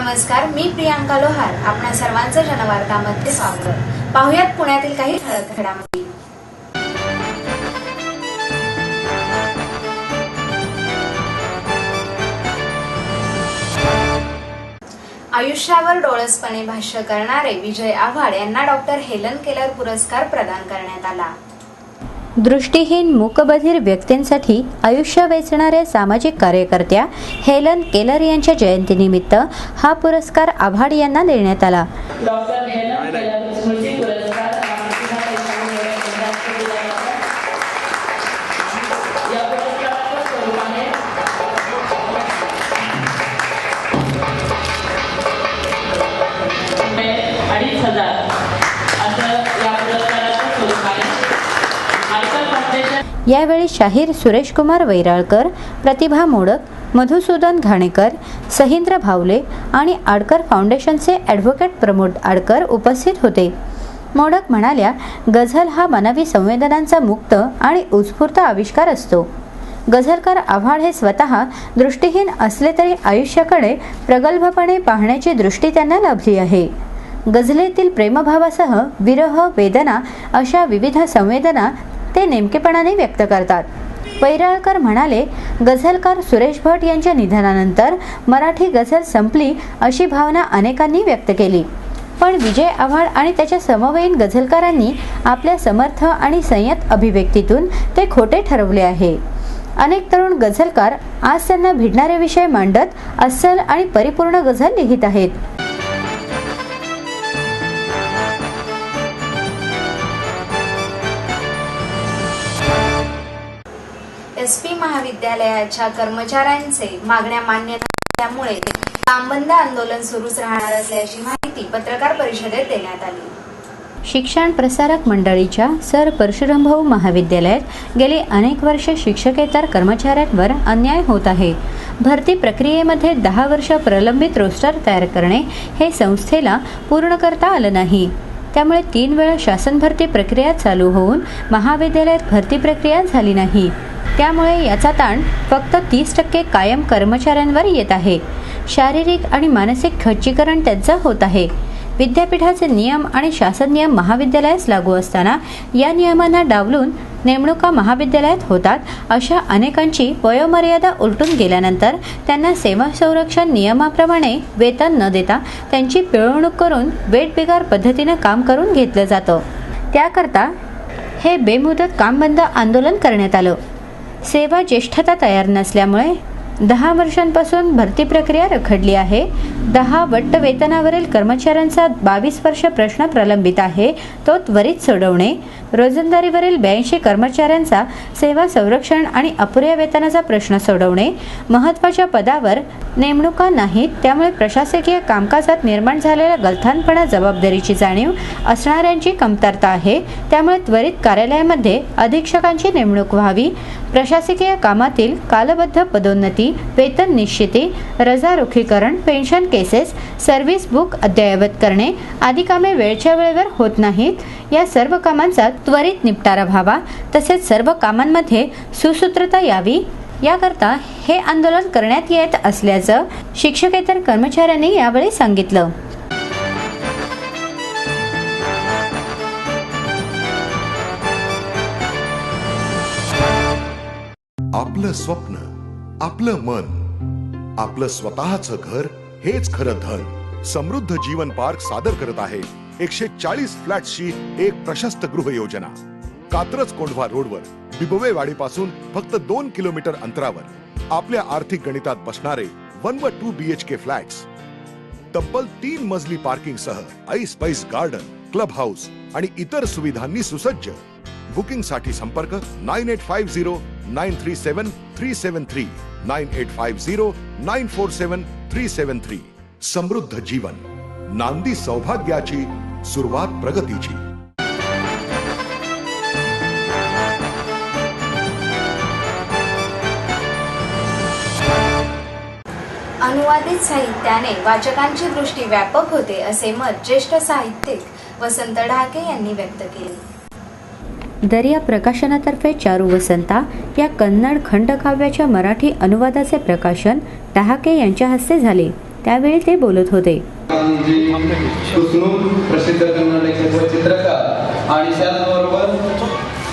नमस्कार, मी प्रियांका लोहार. आपणा सर्वांचं जनवार्तामध्ये स्वागत. पाहुयात पुण्यातील काही ठळक घडामोडी. आयुष्यावर डोळसपणे भाष्य करणारे विजय आव्हाड यांना डॉक्टर हेलन केलर पुरस्कार प्रदान करण्यात आला. दृष्टीहीन मूकबधिर व्यक्तींसाठी आयुष्य वेचणाऱ्या सामाजिक कार्यकर्त्या हेलन केलर यांच्या जयंतीनिमित्त हा पुरस्कार आव्हाड यांना देण्यात आला. डॉक्टर हेलन केलर स्मृती पुरस्कार या पुरस्काराच्या स्वरूपाने $2,500 असं या पुरस्काराच्या स्वरूपाने यावेळी शाहीर सुरेशकुमार वैराळकर, प्रतिभा मोडक, मधुसूदन घाणेकर, सहींद्र भावले आणि आडकर फाउंडेशनचे ॲडव्होकेट प्रमोद आडकर उपस्थित होते. मोडक म्हणाल्या, गझल हा मानवी संवेदनांचा मुक्त आणि उत्स्फूर्त आविष्कार असतो. गझलकार आव्हाड हे स्वतः दृष्टीहीन असले तरी आयुष्याकडे प्रगल्भपणे पाहण्याची दृष्टी त्यांना लाभली आहे. गझलेतील प्रेमभावासह विरह, वेदना अशा विविध संवेदना ते नेमकेपणाने व्यक्त करतात. वैराळकर म्हणाले, गझलकार सुरेश भट यांच्या निधनानंतर मराठी गझल संपली अशी भावना अनेकांनी व्यक्त केली. पण विजय आव्हाड आणि त्याच्या समवयीन गझलकारांनी आपल्या समर्थ आणि संयत अभिव्यक्तीतून ते खोटे ठरवले आहे. अनेक तरुण गझलकार आज त्यांना भिडणारे विषय मांडत अस्सल आणि परिपूर्ण गझल लिहित आहेत. एसपी महाविद्यालयाच्या कर्मचाऱ्यांचे मागण्या मान्य नसल्यामुळे काम बंद आंदोलन सुरूच राहणार असल्याची माहिती पत्रकार परिषदेत देण्यात आली. शिक्षण प्रसारक मंडळीच्या सर परशुरामभाऊ महाविद्यालयात गेली अनेक वर्षे शिक्षकेतर कर्मचाऱ्यांवर अन्याय होत आहे. भरती प्रक्रियेमध्ये 10 वर्ष प्रलंबित रोस्टर तयार करणे हे संस्थेला पूर्ण करता आलं नाही. त्यामुळे 3 वेळा शासन भरती प्रक्रिया चालू होऊन महाविद्यालयात भरती प्रक्रिया झाली नाही. त्यामुळे याचा ताण फक्त 30% कायम कर्मचाऱ्यांवर येत आहे. शारीरिक आणि मानसिक खच्चीकरण त्यांचं होत आहे. विद्यापीठाचे नियम आणि शासन नियम महाविद्यालयास लागू असताना या नियमांना डावलून नेमणुका महाविद्यालयात होतात. अशा अनेकांची वयोमर्यादा उलटून गेल्यानंतर त्यांना सेवा संरक्षण नियमाप्रमाणे वेतन न देता त्यांची पिळवणूक करून वेठबिगार पद्धतीनं काम करून घेतलं जातं. त्याकरता हे बेमुदत काम बंद आंदोलन करण्यात आलं. सेवा ज्येष्ठता तयार नसल्यामुळे 10 वर्षांपासून भरती प्रक्रिया रखडली आहे. 10 वट्ट वेतनावरील कर्मचाऱ्यांचा 22 वर्ष प्रश्न प्रलंबित आहे, तो त्वरित सोडवणे. रोजंदारीवरील 82 कर्मचाऱ्यांचा सेवा संरक्षण आणि अपुऱ्या वेतनाचा प्रश्न सोडवणे. महत्त्वाच्या पदावर नेमणुका नाहीत, त्यामुळे प्रशासकीय कामकाजात निर्माण झालेल्या गलथानपणा जबाबदारीची जाणीव असणाऱ्यांची कमतरता आहे. त्यामुळे त्वरित कार्यालयामध्ये अधीक्षकांची नेमणूक व्हावी. प्रशासकीय कामातील कालबद्ध पदोन्नती, वेतन निश्चिती, रजा रोखीकरण, पेन्शन केसेस, सर्व्हिस बुक अद्ययावत करणे आदी कामे वेळच्या वेळेवर होत नाहीत. या सर्व कामांचा त्वरित निपटारा व्हावा. तसेच सर्व कामांमध्ये सुसूत्रता यावी, याकरता हे आंदोलन करण्यात येत असल्याचं शिक्षकेतर कर्मचाऱ्यांनी यावेळी सांगितलं. आपलं स्वप्न, आपलं मन, आपलं स्वतःचं घर हेच खरं धन. समृद्ध जीवन पार्क सादर करत आहे 140 फ्लॅट्सची एक प्रशस्त गृह योजना. कात्रज कोंढवा रोडवर बिबवेवाडीपासून फक्त 2 किलोमीटर अंतरावर आपल्या आर्थिक गणितात बसणारे 1 व 2 BHK फ्लॅट्स. तब्बल 3 मजली पार्किंग सह ऐस पैस गार्डन, क्लब हाऊस आणि इतर सुविधांनी सुसज्ज. बुकिंग साठी संपर्क 9850937373 9850947373. समृद्ध जीवन, नांदी सौभाग्याची, सुरुवात प्रगतीची. अनुवादित साहित्याने वाचकांची दृष्टी व्यापक होते असे मत ज्येष्ठ साहित्यिक वसंत ढाके यांनी व्यक्त केले. दर्या प्रकाशनातर्फे चारू वसंता या कन्नड खंडकाव्याच्या मराठी अनुवादाचे प्रकाशन ढहाके यांच्या हस्ते झाले. त्यावेळी ते बोलत होते. प्रसिद्ध कन्नड लेखक व चित्रकार आणि त्याचबरोबर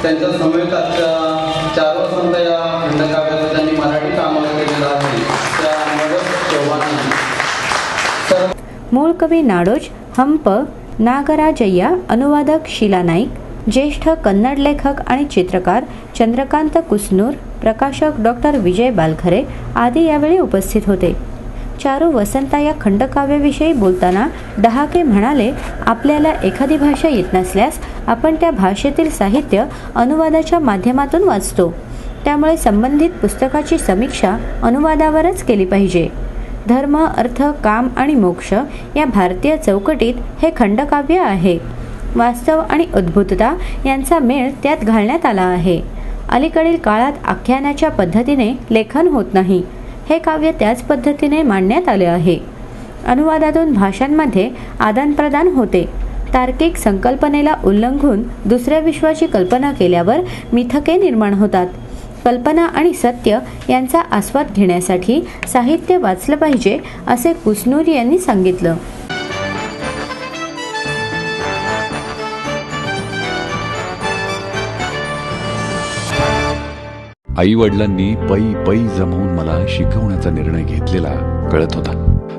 त्यांच्या समवेताच्या 4 वसंत या खंडकाव्याचं त्यांनी मराठी कामाला केलेलं आहे त्या मदत चव्हाण. मूळ कवी नाडोज, हंप नागराजय्या, अनुवादक शीला नाईक, ज्येष्ठ कन्नड लेखक आणि चित्रकार चंद्रकांत कुसनूर, प्रकाशक डॉक्टर विजय बालखरे आदी यावेळी उपस्थित होते. चारू वसंता या खंडकाव्याविषयी बोलताना डहाके म्हणाले, आपल्याला एखादी भाषा येत नसल्यास आपण त्या भाषेतील साहित्य अनुवादाच्या माध्यमातून वाचतो. त्यामुळे संबंधित पुस्तकाची समीक्षा अनुवादावरच केली पाहिजे. धर्म, अर्थ, काम आणि मोक्ष या भारतीय चौकटीत हे खंडकाव्य आहे. वास्तव आणि अद्भुतता यांचा मेळ त्यात घालण्यात आला आहे. अलीकडील काळात आख्यानाच्या पद्धतीने लेखन होत नाही. हे काव्य त्याच पद्धतीने मांडण्यात आले आहे. अनुवादातून भाषांमध्ये आदानप्रदान होते. तार्किक संकल्पनेला उल्लंघून दुसऱ्या विश्वाची कल्पना केल्यावर मिथके निर्माण होतात. कल्पना आणि सत्य यांचा आस्वाद घेण्यासाठी साहित्य वाचलं पाहिजे असे कुसनूर यांनी सांगितलं. आई वडिलांनी पै पै जमवून मला शिकवण्याचा निर्णय घेतलेला कळत होता.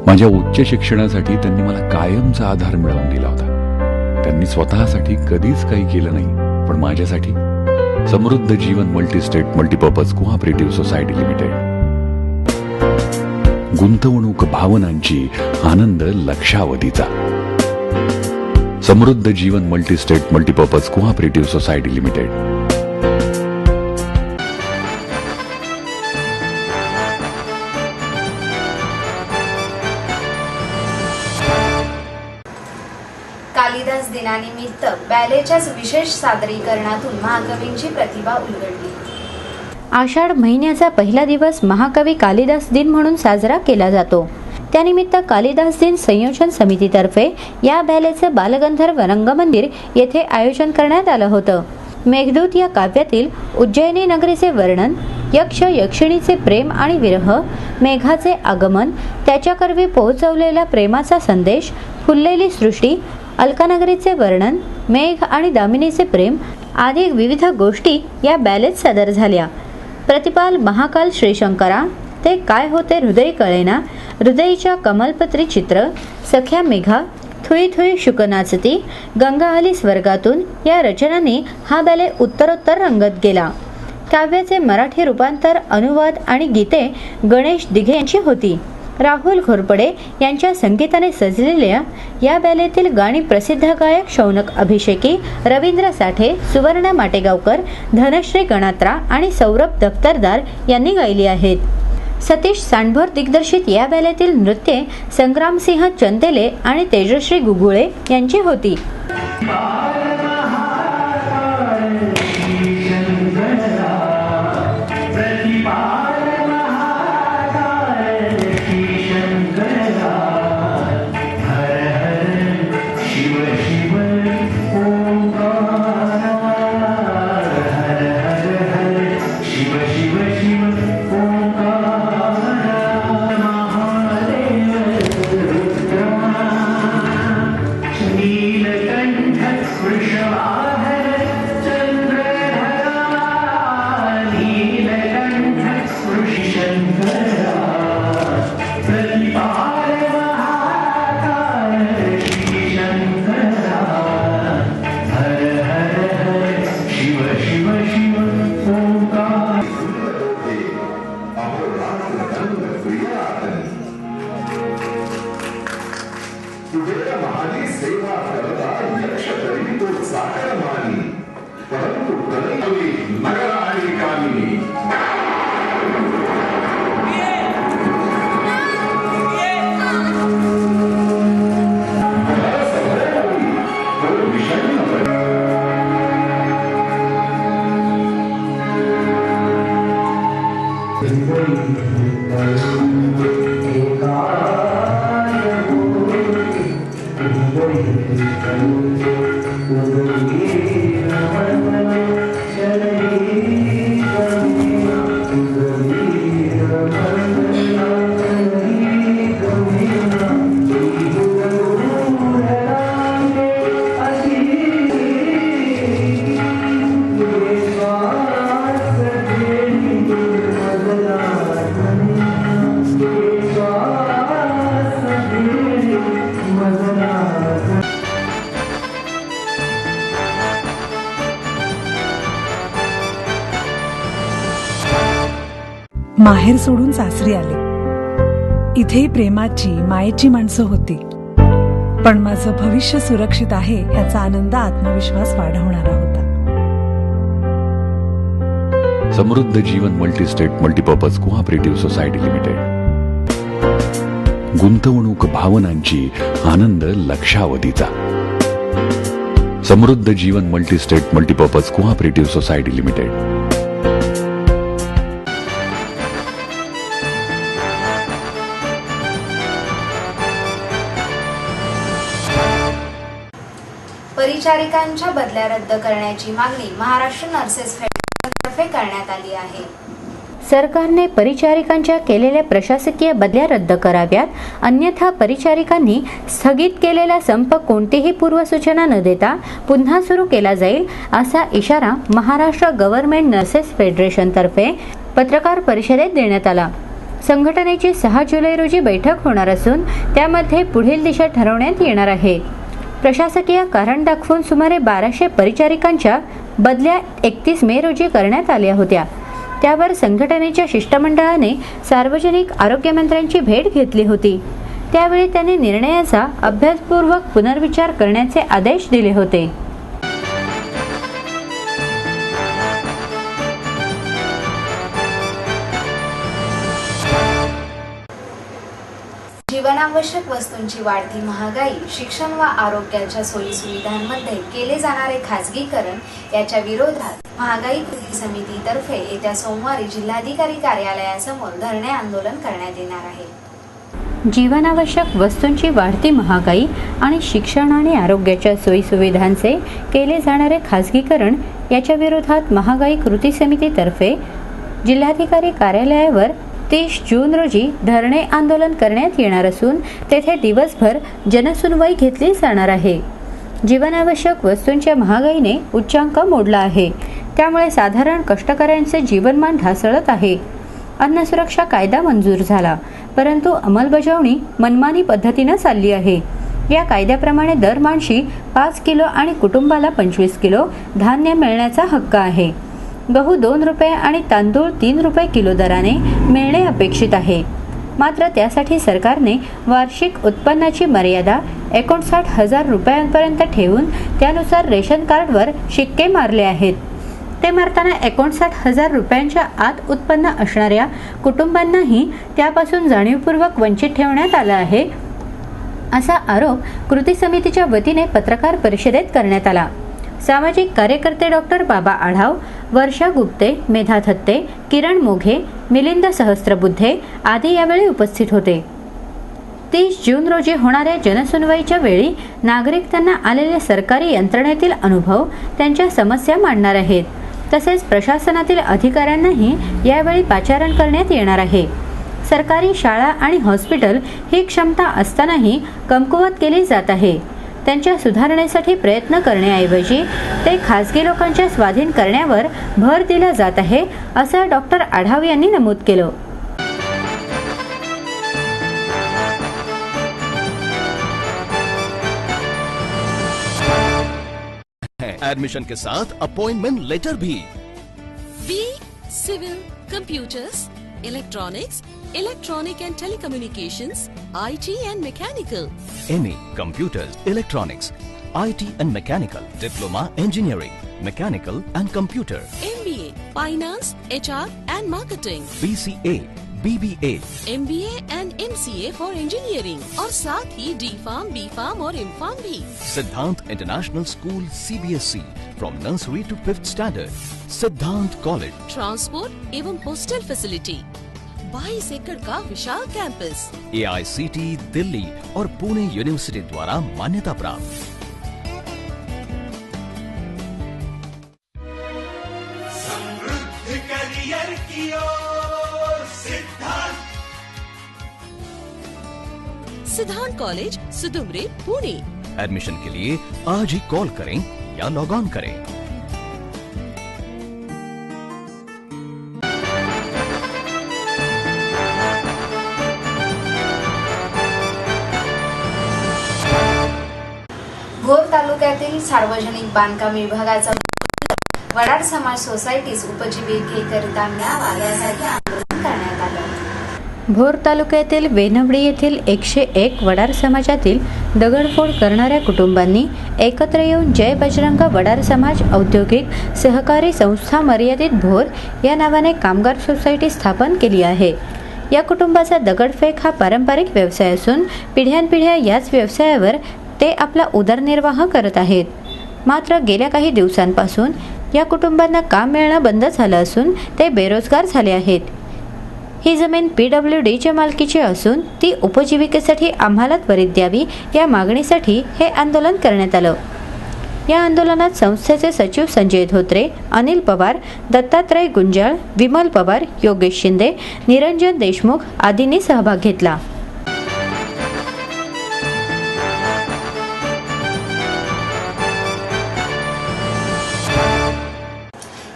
माझ्या उच्च शिक्षणासाठी त्यांनी मला कायमचा आधार मिळवून दिला होता. त्यांनी स्वतःसाठी कधीच काही केलं नाही, पण माझ्यासाठी Samruddha Jeevan multistate multipurpose cooperative society limited. गुंतवणूक भावनांची, आनंद लक्षावधीचा. Samruddha Jeevan multistate multipurpose cooperative society limited. Kalidas दिनानिमित्त बॅलेच्या विशेष सादरीकरणातून महाकवींची प्रतिभा उलगडली. आषाढ महिन्याचा पहिला दिवस महाकवी कालिदास दिन म्हणून साजरा केला जातो. त्यानिमित्त कालिदास दिन संयोजन समितीतर्फे या बॅलेचं बालगंधर्व रंगमंदिर येथे आयोजन करण्यात आलं होतं. मेघदूत या काव्यातील उज्जैनी नगरीचे वर्णन, यक्ष यक्षिणीचे प्रेम आणि विरह, मेघाचे आगमन, त्याच्याकरवी पोहोचवलेला प्रेमाचा संदेश, फुललेली सृष्टी, अलकानगरीचे वर्णन, मेघ आणि दामिनीचे प्रेम आदी विविध गोष्टी या बॅलेत सादर झाल्या. प्रतिपाल महाकाल श्रीशंकरा, ते काय होते हृदय कळेना, हृदयीच्या कमलपत्री चित्र, सख्या मेघा, थुई थुई शुक नाचती, गंगा आली स्वर्गातून या रचनांनी हा बॅले उत्तरोत्तर रंगत गेला. काव्याचे मराठी रूपांतर, अनुवाद आणि गीते गणेश दिघे यांची होती. राहुल घोरपडे यांच्या संगीताने सजलेल्या या बॅलेतील गाणी प्रसिद्ध गायक शौनक अभिषेकी, रवींद्र साठे, सुवर्णा माटेगावकर, धनश्री गणात्रा आणि सौरभ दफ्तरदार यांनी गायली आहेत. सतीश सांडभोर दिग्दर्शित या बॅलेतील नृत्ये संग्रामसिंह चंदेले आणि तेजश्री गुगुळे यांची होती. माहेर सोडून सासरी आले. इथेही प्रेमाची मायेची माणसं होती, पण माझं भविष्य सुरक्षित आहे याचा आनंद आत्मविश्वास वाढवणारा होता. Samruddha Jeevan multistate multipurpose cooperative society limited. गुंतवणूक भावनांची, आनंद लक्षावधीचा. Samruddha Jeevan multistate multipurpose cooperative society limited. परिचारिकांच्या बदल्या रद्द करण्याची मागणी महाराष्ट्र नर्सेस फेडरेशनतर्फे करण्यात आली आहे. सरकारने परिचारिकांच्या केलेल्या प्रशासकीय बदल्या रद्द कराव्यात, अन्यथा परिचारिकांनी स्थगित केलेला संप कोणतीही पूर्वसूचना न देता पुन्हा सुरू केला जाईल, असा इशारा महाराष्ट्र गव्हर्नमेंट नर्सेस फेडरेशनतर्फे पत्रकार परिषदेत देण्यात आला. संघटनेची 6 जुलै रोजी बैठक होणार असून त्यामध्ये पुढील दिशा ठरवण्यात येणार आहे. प्रशासकीय कारण दाखवून सुमारे 1200 परिचारिकांच्या बदल्या 31 मे रोजी करण्यात आल्या होत्या. त्यावर संघटनेच्या शिष्टमंडळाने सार्वजनिक आरोग्य मंत्र्यांची भेट घेतली होती. त्यावेळी त्यांनी निर्णयाचा अभ्यासपूर्वक पुनर्विचार करण्याचे आदेश दिले होते. जीवनावश्यक वस्तूंची वाढती महागाई, शिक्षण व आरोग्याच्या सोयीसुविधांमध्ये केले जाणारे खासगीकरण याच्या विरोधात महागाई कृती समितीतर्फे येत्या सोमवारी जिल्हाधिकारी कार्यालयासमोर धरणे आंदोलन करण्यात येणार आहे. जीवनावश्यक वस्तूंची वाढती महागाई आणि शिक्षण आणि आरोग्याच्या सोयीसुविधांचे केले जाणारे खासगीकरण याच्या विरोधात महागाई कृती समितीतर्फे जिल्हाधिकारी कार्यालयावर 30 जून रोजी धरणे आंदोलन करण्यात येणार असून तेथे दिवसभर जनसुनवाई घेतली जाणार आहे. जीवनावश्यक वस्तूंच्या महागाईने उच्चांक मोडला आहे, त्यामुळे साधारण कष्टकऱ्यांचे जीवनमान ढासळत आहे. अन्न सुरक्षा कायदा मंजूर झाला, परंतु अंमलबजावणी मनमानी पद्धतीने चालली आहे. या कायद्याप्रमाणे दरमाणशी 5 किलो आणि कुटुंबाला 25 किलो धान्य मिळण्याचा हक्क आहे. गहू 2 रुपये आणि तांदूळ 3 रुपये किलो दराने मिळणे अपेक्षित आहे. मात्र त्यासाठी सरकारने वार्षिक उत्पन्नाची मर्यादा 59,000 रुपयांपर्यंत ठेवून त्यानुसार रेशन कार्डवर शिक्के मारले आहेत. ते मारताना 59,000 रुपयांच्या आत उत्पन्न असणाऱ्या कुटुंबांनाही त्यापासून जाणीवपूर्वक वंचित ठेवण्यात आलं आहे, असा आरोप कृती समितीच्या वतीने पत्रकार परिषदेत करण्यात आला. सामाजिक कार्यकर्ते डॉक्टर बाबा आढाव, वर्षा गुप्ते, मेधा थत्ते, किरण मोघे, मिलिंद सहस्त्रबुद्धे आदी यावेळी उपस्थित होते. 30 जून रोजी होणाऱ्या जनसुनवाईच्या वेळी नागरिक त्यांना आलेले सरकारी यंत्रणेतील अनुभव, त्यांच्या समस्या मांडणार आहेत. तसेच प्रशासनातील अधिकाऱ्यांनाही यावेळी पाचारण करण्यात येणार आहे. सरकारी शाळा आणि हॉस्पिटल ही क्षमता असतानाही कमकुवत केली जात आहे. त्यांच्या सुधारणेसाठी प्रयत्न करण्याऐवजी ते खासगी लोकांच्या स्वाधीन करण्यावर भर दिला जात आहे, असं डॉक्टर आढाव यांनी नमूद केलं. एडमिशन के साथ अपॉइंटमेंट लेटर भी. B civil, computers, electronics, electronic and telecommunications, IT and mechanical. MA Computers, Electronics, IT and Mechanical, Diploma Engineering, Mechanical and Computer. MBA Finance, HR and Marketing. BCA, BBA, MBA and MCA for Engineering. और साथ ही D-Farm, B-Farm और M-Farm भी. Siddhant International School CBSE from nursery to 5th standard. Siddhant College. Transport एवं hostel facility. 22 एकड़ का विशाल campus. AICT Delhi और Pune university द्वारा मान्यता प्राप्त. समृद्ध करियर की ओर सिद्धांत कॉलेज, सुदुमरे, पुणे. एडमिशन के लिए आज ही कॉल करें या लॉग ऑन करें. भोर तालुक्यातील सार्वजनिक बांधकाम विभागाचा वडार समाज सोसायटीस उपजीविकेकरिता मिळावा यासाठी आंदोलन करण्यात भोर तालुक्यातील वेनवडी येथील 101 वडार समाजातील दगडफोड करणाऱ्या कुटुंबांनी एकत्र येऊन जय बजरंग वडार समाज औद्योगिक सहकारी संस्था मर्यादित भोर या नावाने कामगार सोसायटी स्थापन केली आहे. या कुटुंबाचा दगडफेक हा पारंपरिक व्यवसाय असून पिढ्यानपिढ्या याच व्यवसायावर ते आपला उदरनिर्वाह करत आहेत. मात्र गेल्या काही दिवसांपासून या कुटुंबांना काम मिळणं बंद झालं असून ते बेरोजगार झाले आहेत. ही जमीन PWDच्या मालकीची असून ती उपजीविकेसाठी आम्हाला त्वरित द्यावी या मागणीसाठी हे आंदोलन करण्यात आलं. या आंदोलनात संस्थेचे सचिव संजय धोत्रे, अनिल पवार, दत्तात्रय गुंजाळ, विमल पवार, योगेश शिंदे, निरंजन देशमुख आदींनी सहभाग घेतला.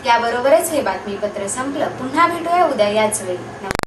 याबरोबरच हे बातमीपत्र संपलं. पुन्हा भेटूया उद्या याच वेळी.